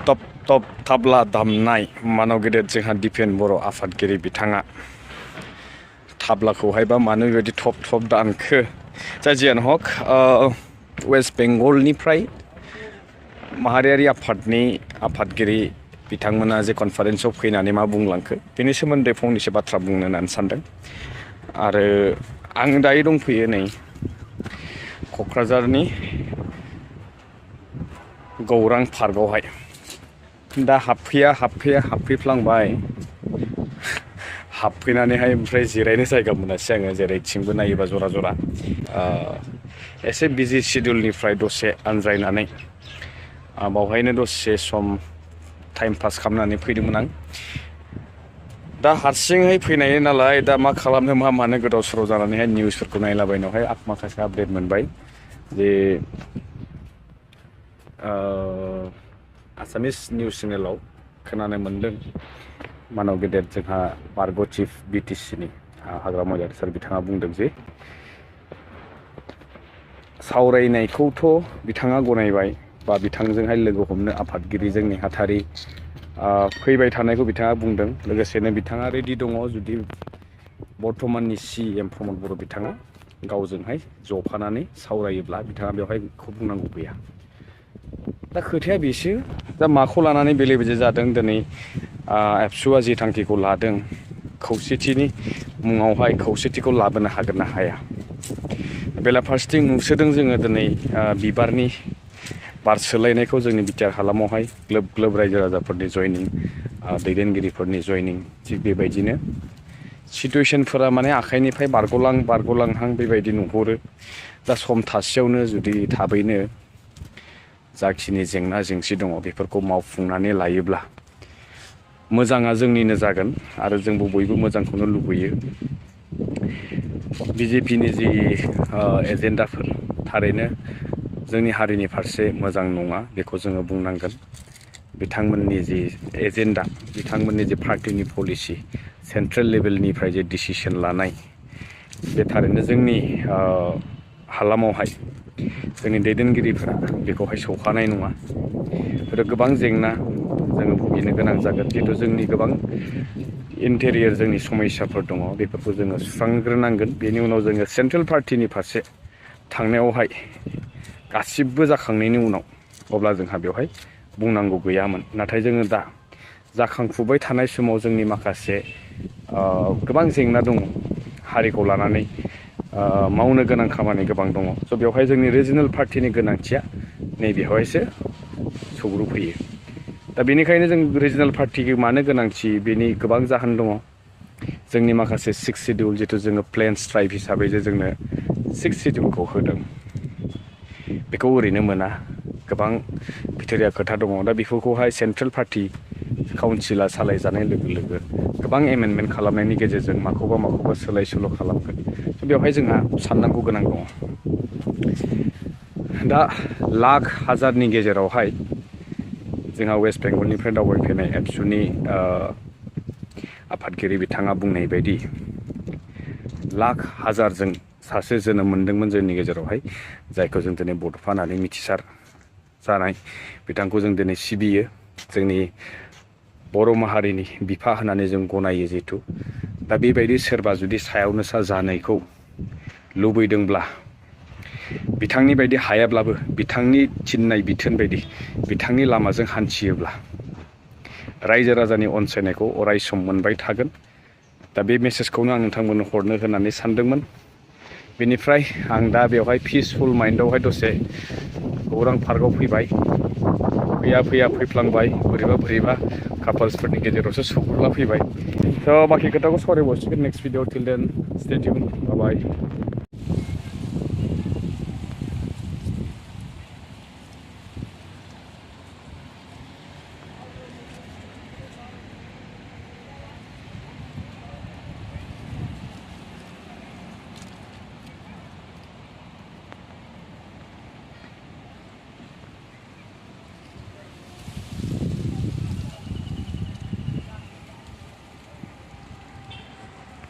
top tabla damnai मानव गेदेर जोंहा दिपेन बर' आफादगिरि बिथाङा tablaखौहाय बा मानो बेबायदि top दानखो जायजियानो हक वेस्ट बेंगलनिफ्राय माहारियारि आफादनि आफादगिरि बिथांमोना जे कनफारेन्सआव फैनानै मा बुंलांखो बेनि सोमोन्दै फंनैसो बाथ्रा बुंनो होननानै सानदों आरो आं दायो दंफैयो नै क'क्राझारनि गौरां पार्कआवहाय दा हाबफैफ्लांबाय हाबफैनानैहाय ओमफ्राय जिरायनो जायगा मोनासै आङो जेरैथिंबो नायोबा जरा एसे बिजि शिडिउलनिफ्राय दसे आनज्रायनानै बावहायनो दसे सम टाइम पास खालामनानै फैदोंमोन आं दा हारसिङै फैनाय नालाय दा मा खालामनो मा मानो गोदाव सोराव जानानैहाय निउसफोरखौ नायलाबायनायावहाय माखासे आपडेट मोनबाय जे आसामिस निउस चेनेलाव खोनानो मोन्दों मानव गेदेर जोंहा बारग' चिफ बिटिसिनि हाग्रा महिलारि सार बिथाङा बुंदों जे सावरायनायखौथ' बिथाङा गनायबाय बा बिथांजोंहाय लोगो हमनो आफादगिरिजों नेहाथारि फैबाय थानायखौ बिथाङा बुंदों लोगोसेनो बिथाङा रेडि दङ जुदि बर्तमाननि CM प्रमodBoro बिथाङा गावजोंहाय जफानानै सावरायोब्ला बिथाङा बेवहाय बुंनांगौ गैया दा खोथाया बेसो दा माखौ लानानै बेले बेजे जादों दिनै एबसुआ जि थांखिखौ लादों खौसेथिनि मुङावहाय खौसेथिखौ लाबोनो हागोन ना हाया बेलाफारसेथिं नुसोदों जोङो दिनै बिबारनि बार सोलायनायखौ जोंनि बिटिआर हालामावहाय ग्लोब रायजो राजाफोरनि जयनिं दैदेनगिरिफोरनि जयनिं थिग बेबायदिनो सिटुएसनफोरा माने आखाइनिफ्राय बारग'लांहां बेबायदि नुहुरो दा सम थासेयावनो जुदि थाबैनो जाखिनि जेंना जेंसि दङ बेफोरखौ मावफुंनानै लायोब्ला मोजाङा जोंनिनो जागोन आरो जोंबो बयबो मोजांखौनो लुबैयो बिजेपिनि जि एजेन्डाफोर थारैनो जोंनि हारिनि फारसे मोजां नङा बेखौ जोङो बुंनांगोन बिथांमोननि जि एजेन्डा बिथांमोननि जि पार्टिनि पलिसि सेन्ट्रेल लेभेलनिफ्राय जे डिसिसन लानाय बे थारैनो जोंनि हालामावहाय जोंनि दैदेनगिरिफोरा बेखौहाय सौखानाय नङा आरो गोबां जेंना जोङो भुगिनो गोनां जागोन जिहेतु जोंनि गोबां इन्टेरियर जोंनि समस्याफोर दङ बेफोरखौ जोङो सुस्रांग्रोनांगोन बेनि उनाव जोङो सेन्ट्रेल पार्टिनि फारसे थांनायावहाय गासिबो जाखांनायनि उनाव अब्ला जोंहा बेवहाय बुंनांगौ गैयामोन नाथाय जोङो दा जाखांफुबाय थानाय समाव जोंनि माखासे गोबां जेंना दङ हारिखौ लानानै मावनो गोनां खामानि गोबां दङ स' बेवहाय जोंनि रिजनेल पार्टिनि गोनांथिया नैबेवहायसो सौग्रुफैयो दा बेनिखायनो जों रिजनेल पार्टिखौ मानो गोनांथि बेनि गोबां जाहोन दङ जोंनि माखासे 6 शिडिउल जितु जोङो प्लेन्स ट्राइब हिसाबै जे जोंनो 6 शिडिउलखौ होदों बेखौ ओरैनो मोना गोबां भिथोरिया खोथा दङ दा बेफोरखौहाय सेन्ट्रेल पार्टि काउन्सिला सालायजानाय लोगो लोगो गोबां एमेन्डमेन्ट खालामनायनि गेजेरजों माखौबा सोलाय सोल' खालामगोन बेवहाय जोंहा साननांगौ गोनां दङ दा लाख हाजारनि गेजेरावहाय जोंहा वेस्ट बेंगलनिफ्राय दावबायफैनाय एबसुनि आफादगिरि बिथाङा बुंनाय बायदि लाख हाजारजों सासे जोनोम मोनदोंमोन जोंनि गेजेरावहाय जायखौ जों दिनै बड'फा होननानै मिथिसार जानाय बिथांखौ जों दिनै सिबियो जोंनि बर' माहारिनि बिफा होननानै जों गनायो जिहेतु दा बेबायदि सोरबा जुदि सायावनो सा जानायखौ लुबैदोंब्ला बिथांनि बायदि हायाब्लाबो बिथांनि थिननाय बिथोन बायदि बिथांनि लामाजों हान्थियोब्ला रायजो राजानि अनसायनायखौ अराय सम मोनबाय थागोन दा बे मेसेजखौनो आं नोंथांमोननो हरनो होननानै सानदोंमोन बेनिफ्राय आं दा बेवहाय पिसफुल माइन्डआवहाय दसे गौरां पार्कआव फैफ्लांबाय बोरैबा कापल्सफोरनि गेजेरावसो सौग्रुला फैबाय स' बाखि खोथाखौ सावरायबावसिगोन नेक्स्ट भिडिअ टिल देन स्टे टिउन बाय